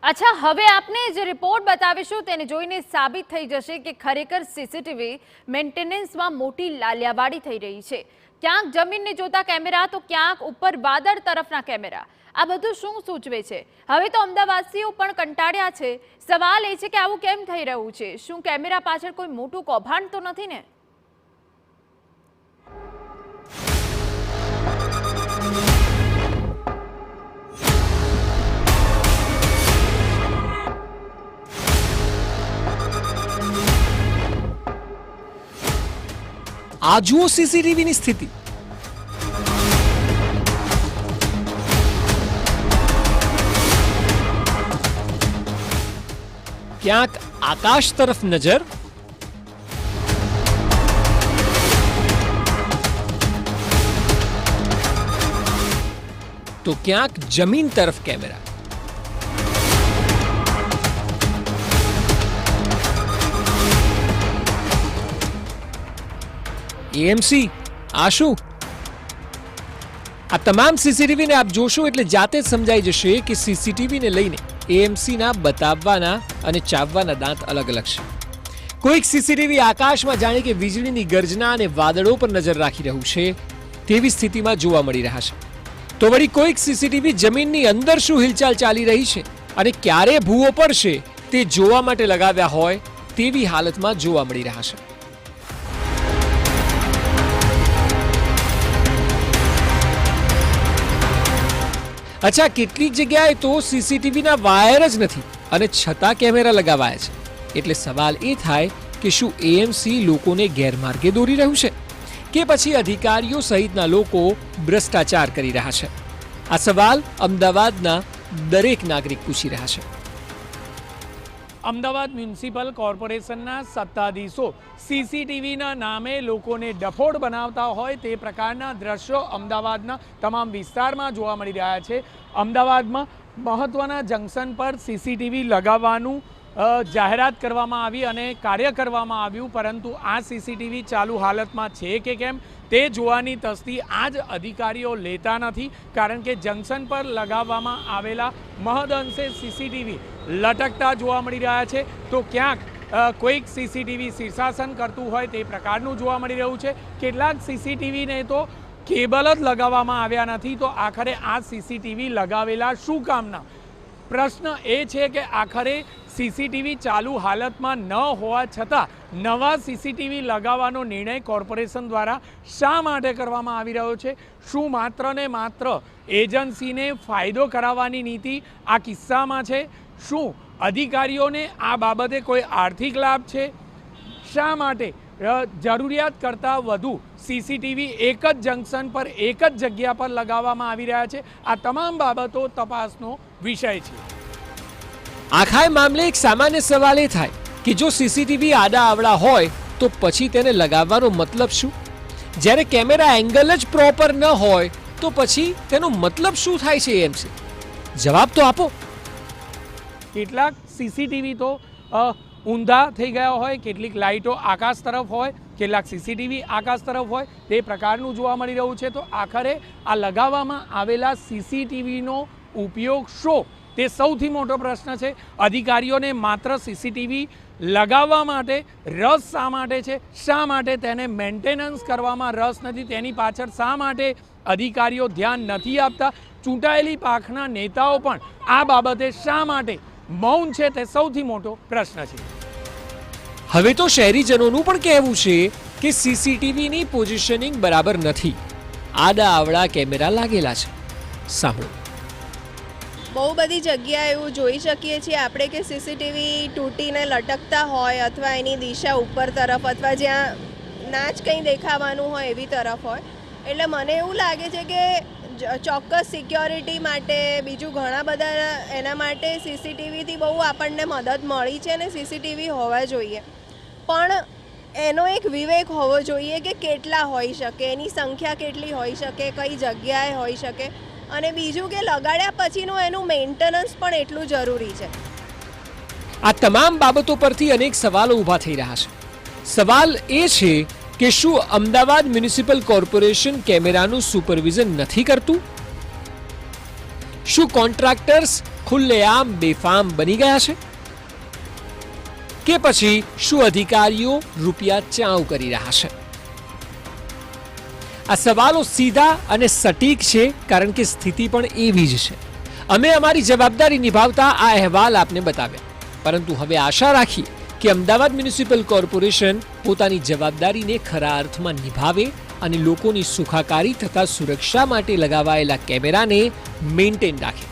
અચ્છા, હવે આપને જે રિપોર્ટ બતાવીશું તેને જોઈને સાબિત થઈ જશે કે ખરેખર સીસીટીવી મેન્ટેનન્સમાં મોટી લાલિયાવાડી થઈ રહી છે। ક્યાંક જમીનને જોતા કેમેરા તો ક્યાંક ઉપર વાદળ તરફના કેમેરા। આ બધું શું સૂચવે છે? હવે તો અમદાવાદીઓ પણ કંટાળ્યા છે। સવાલ એ છે કે આવું કેમ થઈ રહ્યું છે? શું કેમેરા પાછળ કોઈ મોટું કૌભાંડ તો નથી ને? આ જુઓ સીસીટીવીની સ્થિતિ। ક્યાંક આકાશ તરફ નજર, તો ક્યાંક જમીન તરફ કેમેરા। એએમસી આ શું? આ તમામ સીસીટીવીને આપ જોશો એટલે જાતે જ સમજાઈ જશે કે સીસીટીવીને લઈને એએમસીના બતાવવાના અને ચાવવાના દાંત અલગ અલગ છે। કોઈક સીસીટીવી આકાશમાં જાણે કે વીજળીની ગર્જના અને વાદળો પર નજર રાખી રહ્યું છે તેવી સ્થિતિમાં જોવા મળી રહ્યા છે, તો વળી કોઈક સીસીટીવી જમીનની અંદર શું હિલચાલ ચાલી રહી છે અને ક્યારે ભૂવો પડશે તે જોવા માટે લગાવ્યા હોય તેવી હાલતમાં જોવા મળી રહ્યા છે। અચ્છા, કેટલીક જગ્યાએ તો સીસીટીવીના વાયર જ નથી અને છતાં કેમેરા લગાવાયા છે, એટલે સવાલ એ થાય કે શું એએમસી લોકોને ગેરમાર્ગે દોરી રહ્યું છે કે પછી અધિકારીઓ સહિતના લોકો ભ્રષ્ટાચાર કરી રહ્યા છે? આ સવાલ અમદાવાદના દરેક નાગરિક પૂછી રહ્યા છે। અમદાવાદ મ્યુનિસિપલ કોર્પોરેશનના સત્તાધીશો સીસીટીવીના નામે લોકોને ડફોડ બનાવતા હોય તે પ્રકારના દ્રશ્યો અમદાવાદના તમામ વિસ્તારમાં જોવા મળી રહ્યા છે। અમદાવાદમાં મહત્ત્વના જંકશન પર સીસીટીવી લગાવવાનું જાહેરાત કરવામાં આવી અને કાર્ય કરવામાં આવ્યું, પરંતુ આ સીસીટીવી ચાલુ હાલતમાં છે કે કેમ તે જોવાની તસ્દી આજ અધિકારીઓ લેતા નથી, કારણ કે જંકશન પર લગાવવામાં આવેલા મહદઅંશે સીસીટીવી લટકતા જોવા મળી રહ્યા છે, તો ક્યાંક કોઈક સીસીટીવી શીર્ષાસન કરતું હોય તે પ્રકારનું જોવા મળી રહ્યું છે। કેટલાક સીસીટીવીને તો કેબલ જ લગાવવામાં આવ્યા નથી, તો આખરે આ સીસીટીવી લગાવેલા શું કામના? પ્રશ્ન એ છે કે આખરે સીસીટીવી ચાલુ હાલતમાં ન હોવા છતાં નવા સીસીટીવી લગાવવાનો નિર્ણય કોર્પોરેશન દ્વારા શા માટે કરવામાં આવી રહ્યો છે? શું માત્ર ને માત્ર એજન્સીને ફાયદો કરાવવાની નીતિ આ કિસ્સામાં છે? શું અધિકારીઓને આ બાબતે કોઈ આર્થિક લાભ છે? શા માટે જરૂરિયાત કરતાં વધુ સીસીટીવી એક જ જંકશન પર એક જ જગ્યા પર લગાવવામાં આવી રહ્યા છે? આ તમામ બાબતો તપાસનો વિષય છે। આખા મામલે એક સામાન્ય સવાલ એ થાય કે જો સીસીટીવી આડા આવડા હોય તો પછી તેને લગાવવાનો મતલબ શું? જ્યારે કેમેરા એંગલ જ પ્રોપર ન હોય તો પછી તેનો મતલબ શું થાય છે? એએમસી જવાબ તો આપો। કેટલાક સીસીટીવી તો ઊંધા થઈ ગયા હોય, કેટલીક લાઇટો આકાશ તરફ હોય, કેટલાક સીસીટીવી આકાશ તરફ હોય, તે પ્રકારનું જોવા મળી રહ્યું છે। તો આખરે આ લગાવવામાં આવેલા સીસીટીવીનો ઉપયોગ શું? તે સૌથી મોટો પ્રશ્ન છે। અધિકારીઓને માત્ર સીસીટીવી લગાવવા માટે રસ શા માટે છે? શા માટે તેને મેન્ટેનન્સ કરવામાં રસ નથી? તેની પાછળ શા માટે અધિકારીઓ ધ્યાન નથી આપતા? ચૂંટાયેલી પાંખના નેતાઓ પણ આ બાબતે શા માટે મૌન છે? તે સૌથી મોટો પ્રશ્ન છે। હવે તો શહેરીજનોનું પણ કહેવું છે કે સીસીટીવીની પોઝિશનિંગ બરાબર નથી, આડા આવડા કેમેરા લાગેલા છે। સાંભળો। બહુ બધી જગ્યાએ એવું જોઈ શકીએ છીએ આપણે કે સીસીટીવી તૂટીને લટકતા હોય અથવા એની દિશા ઉપર તરફ અથવા જ્યાં ના જ કંઈ દેખાવાનું હોય એવી તરફ હોય, એટલે મને એવું લાગે છે કે ચોક્કસ સિક્યોરિટી માટે બીજું ઘણા બધા એના માટે સીસીટીવીથી બહુ આપણને મદદ મળી છે અને સીસીટીવી હોવા જોઈએ, પણ એનો એક વિવેક હોવો જોઈએ કે કેટલા હોઈ શકે, એની સંખ્યા કેટલી હોઈ શકે, કઈ જગ્યાએ હોઈ શકે, અને બીજું કે લગાડ્યા પછીનું એનું મેન્ટેનન્સ પણ એટલું જરૂરી છે। આ તમામ બાબતો પરથી અનેક સવાલો ઊભા થઈ રહ્યા છે। સવાલ એ છે કે શું અમદાવાદ મ્યુનિસિપલ કોર્પોરેશન કેમેરાનું સુપરવિઝન નથી કરતું? શું કોન્ટ્રાક્ટર્સ ખુલ્લેઆમ બેફામ બની ગયા છે? કે પછી શું અધિકારીઓ રૂપિયા ચાઉ કરી રહ્યા છે? આ સવાલો સીધા અને સટીક છે, કારણ કે સ્થિતિ પણ એવી જ છે. અમે અમારી જવાબદારી નિભાવતા આ અહેવાલ આપને બતાવ્યા, પરંતુ હવે આશા રાખીએ કે અમદાવાદ મ્યુનિસિપલ કોર્પોરેશન પોતાની જવાબદારીને ખરા અર્થમાં નિભાવે અને લોકોની સુખાકારી તથા સુરક્ષા માટે લગાવાયેલા કેમેરાને મેન્ટેન રાખે.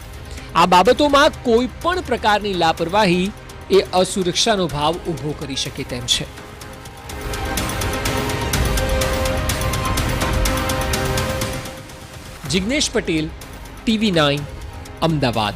આ બાબતોમાં કોઈ પણ પ્રકારની લાપરવાહી એ અસુરક્ષાનો ભાવ ઊભો કરી શકે તેમ છે. જિગ્નેશ પટેલ, TV9, અમદાવાદ.